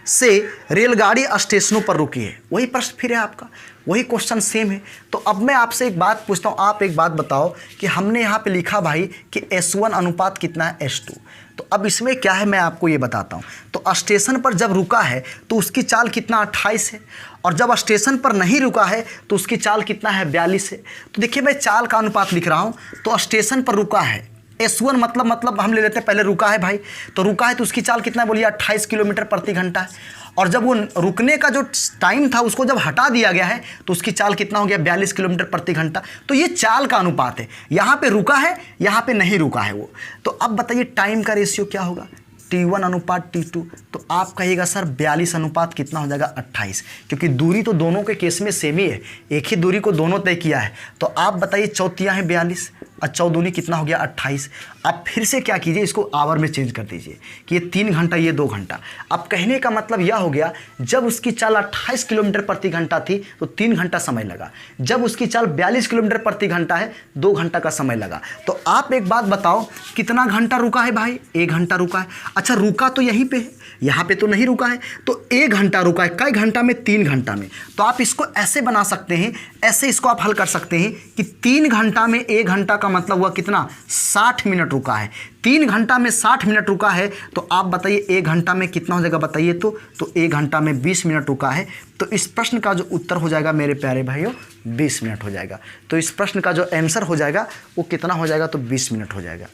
A: से रेलगाड़ी स्टेशनों पर रुकी है? वही प्रश्न फिर है आपका, वही क्वेश्चन सेम है। तो अब मैं आपसे एक बात पूछता हूँ, आप एक बात बताओ कि हमने यहाँ पे लिखा भाई कि S1 अनुपात कितना है S2। तो अब इसमें क्या है मैं आपको ये बताता हूँ। तो स्टेशन पर जब रुका है तो उसकी चाल कितना 28 है, और जब स्टेशन पर नहीं रुका है तो उसकी चाल कितना है 42 है। तो देखिए मैं चाल का अनुपात लिख रहा हूँ। तो स्टेशन पर रुका है S1 मतलब हम ले लेते हैं पहले, रुका है भाई, तो रुका है तो उसकी चाल कितना बोलिए 28 किलोमीटर प्रति घंटा है। और जब वो रुकने का जो टाइम था उसको जब हटा दिया गया है तो उसकी चाल कितना हो गया 42 किलोमीटर प्रति घंटा। तो ये चाल का अनुपात है, यहाँ पे रुका है, यहाँ पे नहीं रुका है वो। तो अब बताइए टाइम का रेशियो क्या होगा? T1 अनुपात T2। तो आप कहिएगा सर 42 अनुपात कितना हो जाएगा 28, क्योंकि दूरी तो दोनों के केस में सेम ही है, एक ही दूरी को दोनों तय किया है। तो आप बताइए चौथिया है 42 और चौदूनी कितना हो गया 28। आप फिर से क्या कीजिए, इसको आवर में चेंज कर दीजिए कि ये 3 घंटा ये 2 घंटा। अब कहने का मतलब यह हो गया, जब उसकी चाल 28 किलोमीटर प्रति घंटा थी तो 3 घंटा समय लगा, जब उसकी चाल 42 किलोमीटर प्रति घंटा है 2 घंटा का समय लगा। तो आप एक बात बताओ कितना घंटा रुका है भाई? 1 घंटा रुका है। अच्छा रुका तो यहीं पे है, यहाँ पे तो नहीं रुका है, तो 1 घंटा रुका है। कई घंटा में? 3 घंटा में। तो आप इसको ऐसे बना सकते हैं, ऐसे इसको आप हल कर सकते हैं कि 3 घंटा में 1 घंटा का मतलब हुआ कितना? 60 मिनट रुका है। 3 घंटा में 60 मिनट रुका है। तो आप बताइए 1 घंटा में कितना हो जाएगा बताइए? तो 1 घंटा में 20 मिनट रुका है। तो इस प्रश्न का जो उत्तर हो जाएगा मेरे प्यारे भाइयों 20 मिनट हो जाएगा। तो इस प्रश्न का जो आंसर हो जाएगा वो कितना हो जाएगा? तो 20 मिनट हो जाएगा।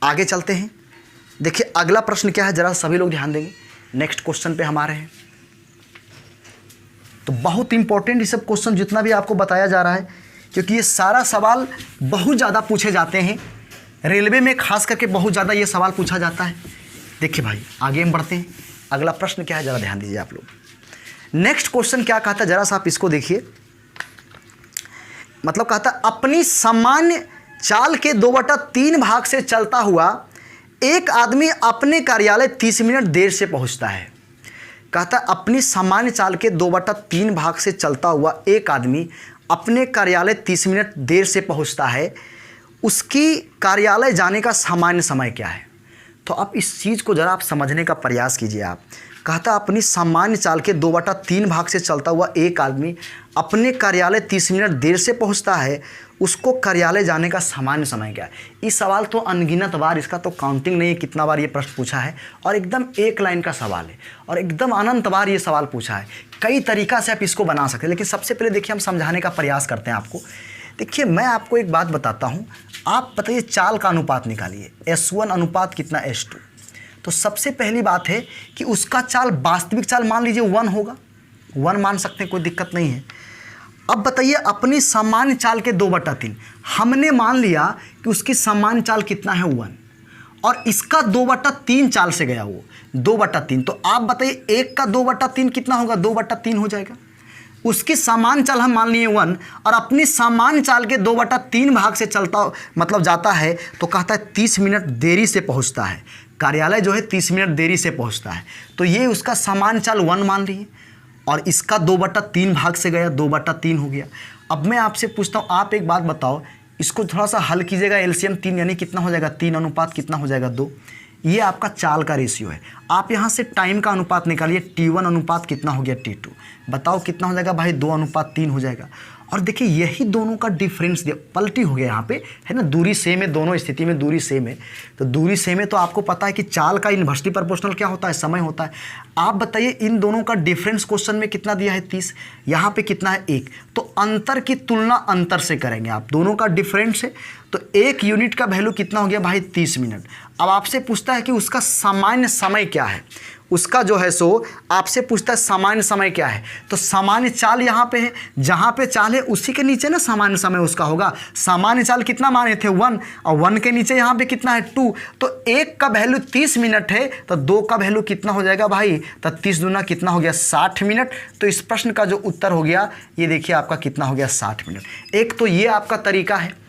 A: आगे चलते हैं। देखिए अगला प्रश्न क्या है, जरा सभी लोग ध्यान देंगे। नेक्स्ट क्वेश्चन पे हम आ रहे हैं। तो बहुत इंपॉर्टेंट ये सब क्वेश्चन जितना भी आपको बताया जा रहा है, क्योंकि ये सारा सवाल बहुत ज़्यादा पूछे जाते हैं रेलवे में, खास करके बहुत ज़्यादा ये सवाल पूछा जाता है। देखिए भाई आगे हम बढ़ते हैं। अगला प्रश्न क्या है, जरा ध्यान दीजिए आप लोग। नेक्स्ट क्वेश्चन क्या कहता है, जरा सा आप इसको देखिए। मतलब कहता है अपनी सामान्य चाल के 2/3 भाग से चलता हुआ एक आदमी अपने कार्यालय 30 मिनट देर से पहुंचता है। कहता है अपनी सामान्य चाल के 2/3 भाग से चलता हुआ एक आदमी अपने कार्यालय 30 मिनट देर से पहुंचता है, उसकी कार्यालय जाने का सामान्य समय क्या है? तो आप इस चीज़ को ज़रा आप समझने का प्रयास कीजिए। आप कहता अपनी सामान्य चाल के 2/3 भाग से चलता हुआ एक आदमी अपने कार्यालय 30 मिनट देर से पहुंचता है, उसको कार्यालय जाने का सामान्य समय क्या है। इस सवाल तो अनगिनत बार, इसका तो काउंटिंग नहीं है कितना बार ये प्रश्न पूछा है, और एकदम एक लाइन का सवाल है और एकदम अनंत बार ये सवाल पूछा है। कई तरीक़ा से आप इसको बना सकते हैं, लेकिन सबसे पहले देखिए हम समझाने का प्रयास करते हैं आपको। देखिए मैं आपको एक बात बताता हूँ, आप बताइए चाल का अनुपात निकालिए, S1 अनुपात कितना S2। तो सबसे पहली बात है कि उसका चाल, वास्तविक चाल मान लीजिए 1 होगा, 1 मान सकते हैं, कोई दिक्कत नहीं है। अब बताइए अपनी सामान्य चाल के 2/3, हमने मान लिया कि उसकी सामान्य चाल कितना है 1, और इसका 2/3 चाल से गया वो 2/3। तो आप बताइए 1 का 2/3 कितना होगा, 2/3 हो जाएगा। उसकी सामान्य चाल हम मान लिए 1, और अपनी सामान्य चाल के 2/3 भाग से चलता मतलब जाता है, तो कहता है 30 मिनट देरी से पहुंचता है, कार्यालय जो है 30 मिनट देरी से पहुंचता है। तो ये उसका सामान्य चाल 1 मान लिए, और इसका 2/3 भाग से गया, 2/3 हो गया। अब मैं आपसे पूछता हूँ, आप एक बात बताओ, इसको थोड़ा सा हल कीजिएगा, एलसीएम 3 यानी कितना हो जाएगा, 3 अनुपात कितना हो जाएगा 2। ये आपका चाल का रेशियो है। आप यहाँ से टाइम का अनुपात निकालिए, T1 अनुपात कितना हो गया T2, बताओ कितना हो जाएगा भाई, 2:3 हो जाएगा। और देखिए यही दोनों का डिफरेंस दिया, पलटी हो गया यहाँ पे, है ना, दूरी सेम है, दोनों स्थिति में दूरी सेम है। तो दूरी सेम है तो आपको पता है कि चाल का इन्वर्सली प्रोपोर्शनल क्या होता है, समय होता है। आप बताइए इन दोनों का डिफरेंस क्वेश्चन में कितना दिया है 30, यहाँ पे कितना है 1। तो अंतर की तुलना अंतर से करेंगे आप, दोनों का डिफरेंस है तो 1 यूनिट का वैल्यू कितना हो गया भाई 30 मिनट। अब आपसे पूछता है कि उसका सामान्य समय क्या है, उसका जो है सो आपसे पूछता है सामान्य समय क्या है। तो सामान्य चाल यहाँ पे है, जहाँ पे चाल है उसी के नीचे ना सामान्य समय उसका होगा। सामान्य चाल कितना माने थे 1, और 1 के नीचे यहाँ पे कितना है 2। तो 1 का वैल्यू 30 मिनट है, तो 2 का वैल्यू कितना हो जाएगा भाई, तो 30 दूना कितना हो गया 60 मिनट। तो इस प्रश्न का जो उत्तर हो गया ये देखिए आपका कितना हो गया 60 मिनट। एक तो ये आपका तरीका है,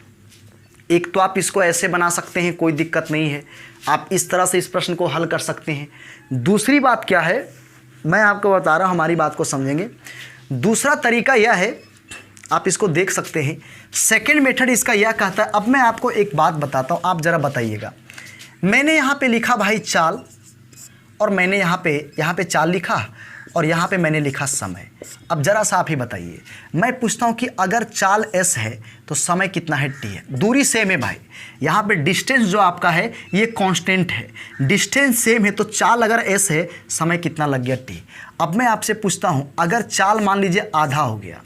A: एक तो आप इसको ऐसे बना सकते हैं, कोई दिक्कत नहीं है, आप इस तरह से इस प्रश्न को हल कर सकते हैं। दूसरी बात क्या है, मैं आपको बता रहा हूँ, हमारी बात को समझेंगे। दूसरा तरीका यह है, आप इसको देख सकते हैं, सेकंड मेथड इसका यह कहता है। अब मैं आपको एक बात बताता हूँ, आप ज़रा बताइएगा। मैंने यहाँ पे लिखा भाई चाल, और मैंने यहाँ पे चाल लिखा, और यहाँ पे मैंने लिखा समय। अब ज़रा सा आप ही बताइए, मैं पूछता हूँ कि अगर चाल s है तो समय कितना है t है, दूरी सेम है भाई, यहाँ पे डिस्टेंस जो आपका है ये कांस्टेंट है, डिस्टेंस सेम है, तो चाल अगर s है समय कितना लग गया t। अब मैं आपसे पूछता हूँ अगर चाल मान लीजिए आधा हो गया,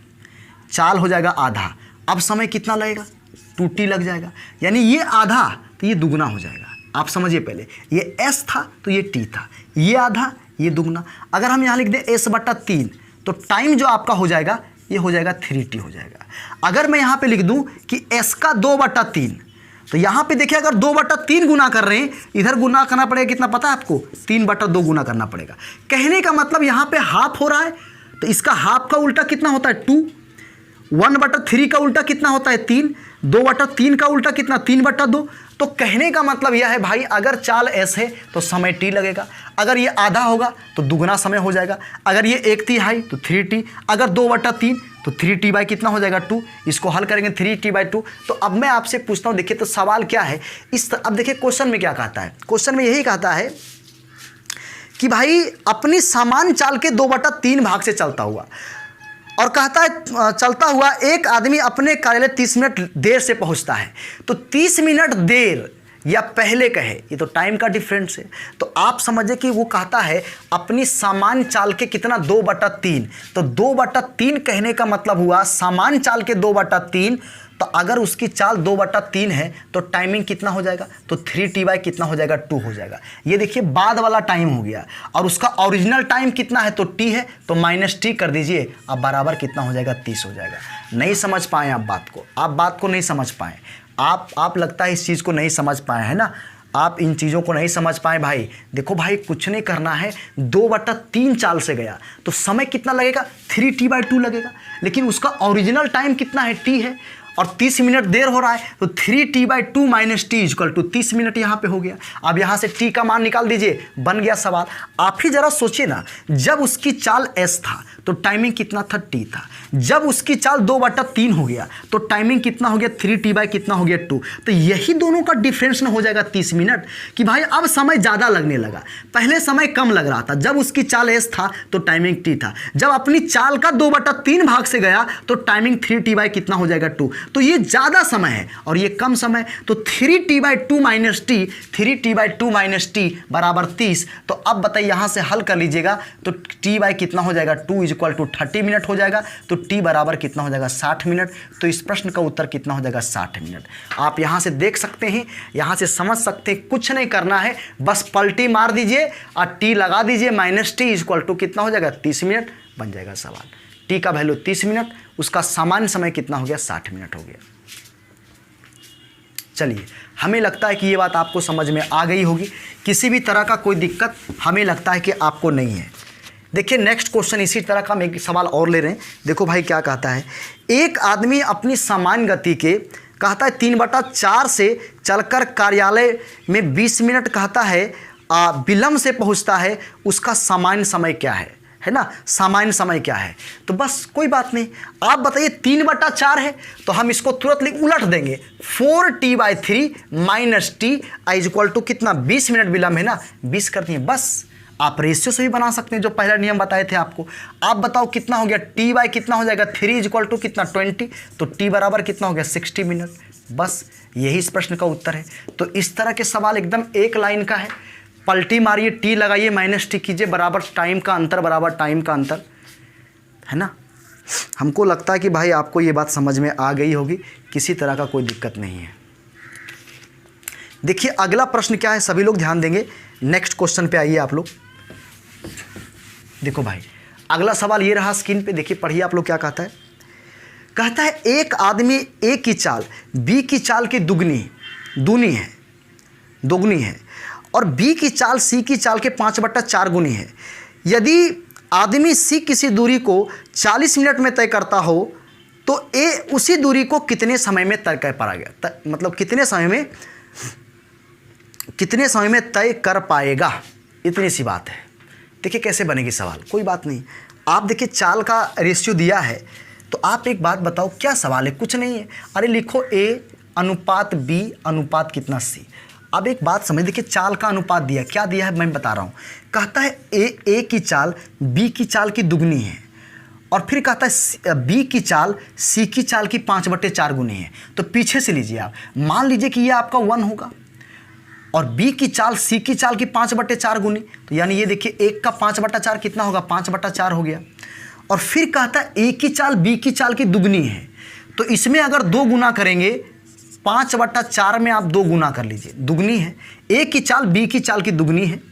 A: चाल हो जाएगा आधा, अब समय कितना लगेगा 2t लग जाएगा, यानी ये आधा तो ये दुगना हो जाएगा। आप समझिए, पहले ये s था तो ये t था, ये आधा ये दुगना। अगर हम यहाँ लिख दें s/3 तो टाइम जो आपका हो जाएगा ये हो जाएगा 3t हो जाएगा। अगर मैं यहाँ पे लिख दूँ कि s का 2/3, तो यहाँ पे देखिए अगर 2/3 गुना कर रहे हैं, इधर गुना करना पड़ेगा कितना पता है आपको, 3/2 गुना करना पड़ेगा। कहने का मतलब यहाँ पे हाफ हो रहा है, तो इसका हाफ का उल्टा कितना होता है 2, 1/3 का उल्टा कितना होता है 3, 2/3 का उल्टा कितना 3/2। तो कहने का मतलब यह है भाई अगर चाल s है तो समय t लगेगा, अगर ये आधा होगा तो दुगना समय हो जाएगा, अगर ये 1/3 तो 3t, अगर 2/3 तो 3t बाई कितना हो जाएगा 2। इसको हल करेंगे 3t/2। तो अब मैं आपसे पूछता हूँ, देखिए तो सवाल क्या है अब देखिए क्वेश्चन में क्या कहता है, क्वेश्चन में यही कहता है कि भाई अपनी सामान्य चाल के 2/3 भाग से चलता हुआ, और कहता है चलता हुआ एक आदमी अपने कार्यालय 30 मिनट देर से पहुंचता है। तो 30 मिनट देर या पहले कहे, ये तो टाइम का डिफरेंस है। तो आप समझे कि वो कहता है अपनी सामान्य चाल के कितना 2/3, तो 2/3 कहने का मतलब हुआ सामान्य चाल के 2/3। तो अगर उसकी चाल 2/3 है तो टाइमिंग कितना हो जाएगा, तो 3t बाई कितना हो जाएगा 2 हो जाएगा। ये देखिए बाद वाला टाइम हो गया, और उसका ओरिजिनल टाइम कितना है तो t है, तो -t कर दीजिए, अब बराबर कितना हो जाएगा 30 हो जाएगा। नहीं समझ पाए आप बात को, आप बात को नहीं समझ पाए, आप लगता है इस चीज़ को नहीं समझ पाए, है ना, आप इन चीज़ों को नहीं समझ पाए भाई। देखो भाई कुछ नहीं करना है, 2/3 चाल से गया तो समय कितना लगेगा 3t/2 लगेगा, लेकिन उसका ओरिजिनल टाइम कितना है t है, और 30 मिनट देर हो रहा है, तो 3t/2 - t = 30 मिनट यहाँ पे हो गया। अब यहाँ से t का मान निकाल दीजिए, बन गया सवाल। आप ही जरा सोचिए ना, जब उसकी चाल s था तो टाइमिंग कितना था t था, जब उसकी चाल 2/3 हो गया तो टाइमिंग कितना हो गया 3t बाई कितना हो गया 2। तो यही दोनों का डिफरेंस ना हो जाएगा 30 मिनट, कि भाई अब समय ज़्यादा लगने लगा, पहले समय कम लग रहा था, जब उसकी चाल s था तो टाइमिंग t था, जब अपनी चाल का 2/3 भाग से गया तो टाइमिंग 3t बाई कितना हो जाएगा 2। तो ये ज़्यादा समय है और ये कम समय, तो 3t/2 minus T, 3t/2 minus T बराबर 30। तो अब बताइए यहाँ से हल कर लीजिएगा तो t बाई कितना हो जाएगा 2 = 30 मिनट हो जाएगा, तो t बराबर कितना हो जाएगा 60 मिनट। तो इस प्रश्न का उत्तर कितना हो जाएगा 60 मिनट। आप यहाँ से देख सकते हैं, यहाँ से समझ सकते हैं, कुछ नहीं करना है, बस पलटी मार दीजिए और t लगा दीजिए, -t = कितना हो जाएगा 30 मिनट, बन जाएगा सवाल। t का वैल्यू 30 मिनट, उसका सामान्य समय कितना हो गया 60 मिनट हो गया। चलिए, हमें लगता है कि ये बात आपको समझ में आ गई होगी, किसी भी तरह का कोई दिक्कत हमें लगता है कि आपको नहीं है। देखिए नेक्स्ट क्वेश्चन इसी तरह का हम एक सवाल और ले रहे हैं। देखो भाई क्या कहता है, एक आदमी अपनी सामान्य गति के कहता है 3/4 से चलकर कार्यालय में 20 मिनट कहता है विलंब से पहुंचता है, उसका सामान्य समय क्या है ना, सामान्य समय क्या है। तो बस कोई बात नहीं, आप बताइए 3/4 है तो हम इसको तुरंत उलट देंगे, 4t/3 माइनस टी = कितना 20 मिनट विलंब है ना, 20 कर दिए। बस आप रेशियो से भी बना सकते हैं, जो पहला नियम बताए थे आपको। आप बताओ कितना हो गया, t बाई कितना हो जाएगा 3 = कितना 20, तो t बराबर कितना हो गया 60 मिनट। बस यही इस प्रश्न का उत्तर है। तो इस तरह के सवाल एकदम एक लाइन का है, पलटी मारिए, टी लगाइए, माइनस टी कीजिए, बराबर टाइम का अंतर, बराबर टाइम का अंतर, है ना। हमको लगता है कि भाई आपको ये बात समझ में आ गई होगी, किसी तरह का कोई दिक्कत नहीं है। देखिए अगला प्रश्न क्या है, सभी लोग ध्यान देंगे। नेक्स्ट क्वेश्चन पे आइए आप लोग। देखो भाई अगला सवाल ये रहा स्क्रीन पे, देखिए पढ़िए आप लोग क्या कहता है। कहता है एक आदमी ए की चाल बी की चाल की दुगनी है और बी की चाल सी की चाल के 5/4 गुनी है। यदि आदमी सी किसी दूरी को 40 मिनट में तय करता हो तो ए उसी दूरी को कितने समय में तय कर पाएगा, मतलब कितने समय में तय कर पाएगा, इतनी सी बात है। देखिए कैसे बनेगी सवाल, कोई बात नहीं। आप देखिए चाल का रेशियो दिया है, तो आप एक बात बताओ क्या सवाल है, कुछ नहीं है। अरे लिखो a अनुपात b अनुपात कितना c। अब एक बात समझ, देखिए चाल का अनुपात दिया, क्या दिया है मैं बता रहा हूँ। कहता है a की चाल b की चाल की दुगनी है, और फिर कहता है b की चाल c की चाल की 5/4 गुनी है। तो पीछे से लीजिए आप, मान लीजिए कि ये आपका 1 होगा और b की चाल c की चाल की 5/4 गुनी, तो यानी ये देखिए 1 का 5/4 कितना होगा 5/4 हो गया। और फिर कहता है a की चाल b की चाल की दुगनी है, तो इसमें अगर 2 गुना करेंगे, 5/4 में आप 2 गुना कर लीजिए, दुगनी है, a की चाल b की चाल की दुगनी है,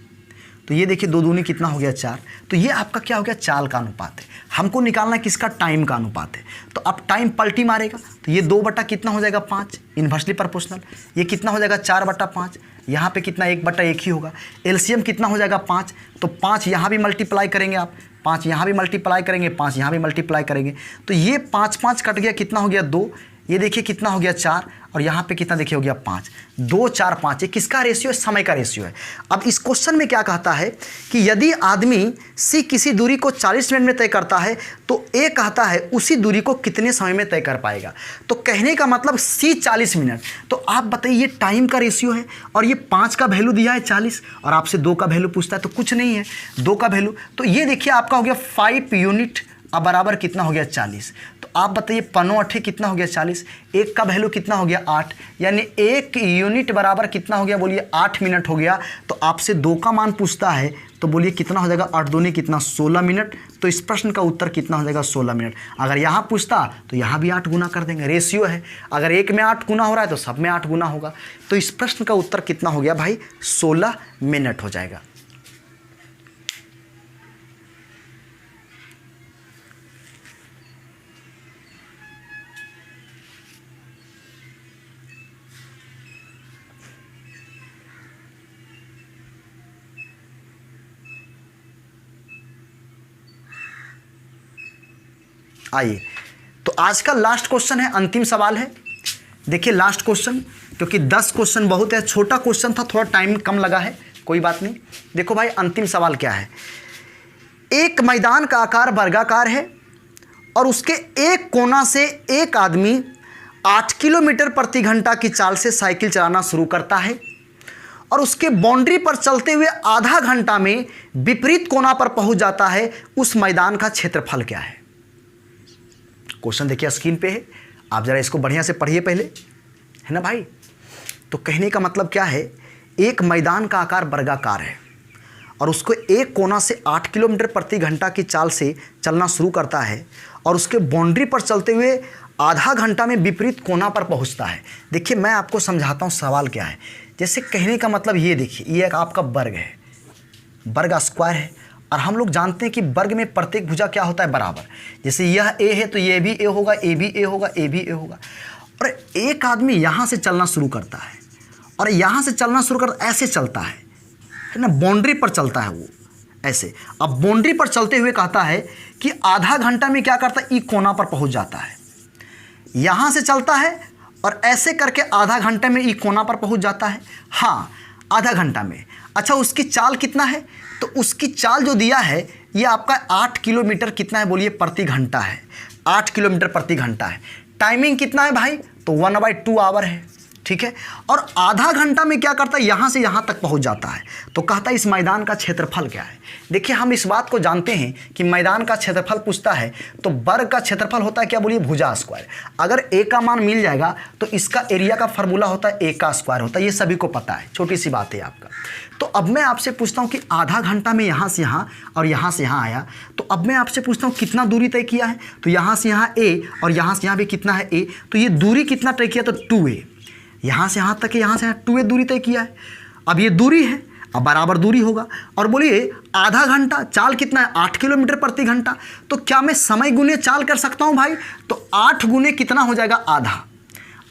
A: तो ये देखिए 2 दूनी कितना हो गया 4। तो ये आपका क्या हो गया चाल का अनुपात है। हमको निकालना है किसका, टाइम का अनुपात है। तो अब टाइम पलटी मारेगा तो ये 2 कितना हो जाएगा 5, इन्वर्सली प्रोपोर्शनल। ये कितना हो जाएगा 4/5, यहाँ पे कितना 1/1 ही होगा। एलसीएम कितना हो जाएगा 5, तो 5 यहाँ भी मल्टीप्लाई करेंगे आप, 5 यहाँ भी मल्टीप्लाई करेंगे, 5 यहाँ भी मल्टीप्लाई करेंगे, तो ये 5 कट गया, कितना हो गया 2। ये देखिए कितना हो गया 4, और यहाँ पे कितना देखिए हो गया 5, 2 4 5। ये किसका रेशियो है, समय का रेशियो है। अब इस क्वेश्चन में क्या कहता है कि यदि आदमी सी किसी दूरी को 40 मिनट में तय करता है तो ए कहता है उसी दूरी को कितने समय में तय कर पाएगा। तो कहने का मतलब सी 40 मिनट। तो आप बताइए ये टाइम का रेशियो है और ये 5 का वैल्यू दिया है 40, और आपसे 2 का वैल्यू पूछता है, तो कुछ नहीं है 2 का वैल्यू। तो ये देखिए आपका हो गया 5 यूनिट, अब बराबर कितना हो गया 40। तो आप बताइए 5 कितना हो गया 40, 1 का वैल्यू कितना हो गया 8, यानी 1 यूनिट बराबर कितना हो गया, बोलिए 8 मिनट हो गया। तो आपसे 2 का मान पूछता है, तो बोलिए कितना हो जाएगा, 8 दूनी कितना 16 मिनट। तो इस प्रश्न का उत्तर कितना हो जाएगा 16 मिनट। अगर यहाँ पूछता तो यहाँ भी 8 गुना कर देंगे, रेशियो है, अगर 1 में 8 गुना हो रहा है तो सब में 8 गुना होगा। तो इस प्रश्न का उत्तर कितना हो गया भाई 16 मिनट हो जाएगा। आइए, तो आज का लास्ट क्वेश्चन है, अंतिम सवाल है। देखिए लास्ट क्वेश्चन, क्योंकि 10 क्वेश्चन बहुत है, छोटा क्वेश्चन था, थोड़ा टाइम कम लगा है, कोई बात नहीं। देखो भाई अंतिम सवाल क्या है। एक मैदान का आकार वर्गाकार है और उसके एक कोना से एक आदमी 8 किलोमीटर प्रति घंटा की चाल से साइकिल चलाना शुरू करता है और उसके बाउंड्री पर चलते हुए आधा घंटा में विपरीत कोना पर पहुंच जाता है। उस मैदान का क्षेत्रफल क्या है। क्वेश्चन देखिए स्क्रीन पे है, आप ज़रा इसको बढ़िया से पढ़िए पहले, है ना भाई। तो कहने का मतलब क्या है, एक मैदान का आकार वर्गाकार है और उसको एक कोना से 8 किलोमीटर प्रति घंटा की चाल से चलना शुरू करता है और उसके बाउंड्री पर चलते हुए आधा घंटा में विपरीत कोना पर पहुंचता है। देखिए मैं आपको समझाता हूं सवाल क्या है। जैसे कहने का मतलब ये देखिए, ये एक आपका वर्ग है, वर्ग स्क्वायर है और हम लोग जानते हैं कि वर्ग में प्रत्येक भुजा क्या होता है, बराबर। जैसे यह ए है तो ये भी ए होगा, ए भी ए होगा, ए भी ए होगा। और एक आदमी यहाँ से चलना शुरू करता है और यहाँ से चलना शुरू कर ऐसे चलता है ना, बाउंड्री पर चलता है वो ऐसे। अब बाउंड्री पर चलते हुए कहता है कि आधा घंटा में क्या करता है, ई कोना पर पहुंच जाता है। यहाँ से चलता है और ऐसे करके आधा घंटे में ई कोना पर पहुंच जाता है। हाँ, आधा घंटा में। अच्छा, उसकी चाल कितना है, तो उसकी चाल जो दिया है ये आपका 8 किलोमीटर कितना है बोलिए, प्रति घंटा है। 8 किलोमीटर प्रति घंटा है। टाइमिंग कितना है भाई, तो 1/2 आवर है, ठीक है। और आधा घंटा में क्या करता है, यहाँ से यहाँ तक पहुँच जाता है। तो कहता है इस मैदान का क्षेत्रफल क्या है। देखिए हम इस बात को जानते हैं कि मैदान का क्षेत्रफल पूछता है तो वर्ग का क्षेत्रफल होता है क्या बोलिए, भुजा स्क्वायर। अगर ए का मान मिल जाएगा तो इसका एरिया का फार्मूला होता है ए का स्क्वायर होता है, ये सभी को पता है, छोटी सी बात है आपका। तो अब मैं आपसे पूछता हूँ कि आधा घंटा में यहाँ से यहाँ और यहाँ से यहाँ आया, तो अब मैं आपसे पूछता हूँ कितना दूरी तय किया है, तो यहाँ से यहाँ ए और यहाँ से यहाँ भी कितना है ए, तो ये दूरी कितना तय किया, तो 2a। यहाँ से यहाँ तक है, यहाँ से यहाँ 2a दूरी तय किया है। अब ये दूरी है, अब बराबर दूरी होगा। और बोलिए आधा घंटा, चाल कितना है, 8 किलोमीटर प्रति घंटा। तो क्या मैं समय गुने चाल कर सकता हूँ भाई, तो 8 गुने कितना हो जाएगा, आधा।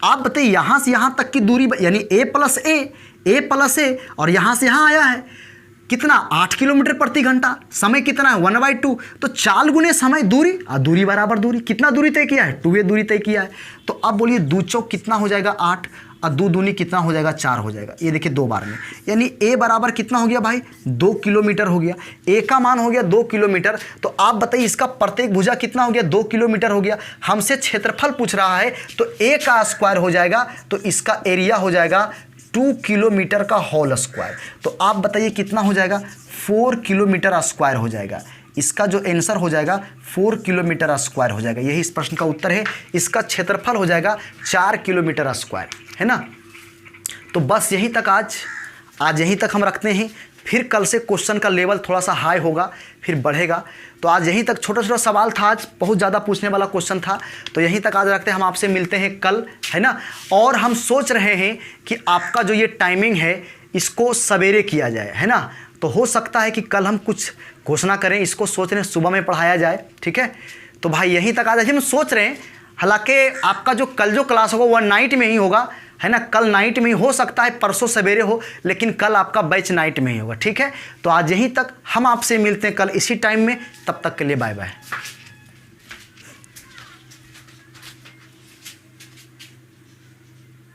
A: आप बताइए यहाँ से यहाँ तक की दूरी यानी a प्लस ए और यहाँ से यहाँ आया है कितना, 8 किलोमीटर प्रति घंटा। समय कितना है, 1/2। तो चाल गुने समय दूरी और दूरी बराबर दूरी। कितना दूरी तय किया है, 2a दूरी तय किया है। तो अब बोलिए 2 चौक कितना हो जाएगा, 8 और 2 दूनी कितना हो जाएगा, 4 हो जाएगा। ये देखिए 2 बार में, यानी a बराबर कितना हो गया भाई, 2 किलोमीटर हो गया। a का मान हो गया 2 किलोमीटर। तो आप बताइए इसका प्रत्येक भुजा कितना हो गया, 2 किलोमीटर हो गया। हमसे क्षेत्रफल पूछ रहा है तो a का स्क्वायर हो जाएगा, तो इसका एरिया हो जाएगा 2 किलोमीटर का होल स्क्वायर। तो आप बताइए कितना हो जाएगा, 4 किलोमीटर स्क्वायर हो जाएगा। इसका जो आंसर हो जाएगा 4 किलोमीटर स्क्वायर हो जाएगा। यही इस प्रश्न का उत्तर है। इसका क्षेत्रफल हो जाएगा 4 किलोमीटर स्क्वायर, है ना। तो बस यहीं तक आज यहीं तक हम रखते हैं। फिर कल से क्वेश्चन का लेवल थोड़ा सा हाई होगा, फिर बढ़ेगा। तो आज यहीं तक, छोटा छोटा सवाल था आज, बहुत ज़्यादा पूछने वाला क्वेश्चन था। तो यहीं तक आज रखते हैं। हम आपसे मिलते हैं कल, है ना। और हम सोच रहे हैं कि आपका जो ये टाइमिंग है इसको सवेरे किया जाए, है ना। तो हो सकता है कि कल हम कुछ घोषणा करें, इसको सोच रहे हैं सुबह में पढ़ाया जाए, ठीक है। तो भाई यहीं तक आज हम सोच रहे हैं। हालांकि आपका जो कल जो क्लास होगा वह नाइट में ही होगा, है ना। कल नाइट में ही हो सकता है, परसों सवेरे हो, लेकिन कल आपका बैच नाइट में ही होगा, ठीक है। तो आज यहीं तक, हम आपसे मिलते हैं कल इसी टाइम में। तब तक के लिए बाय बाय।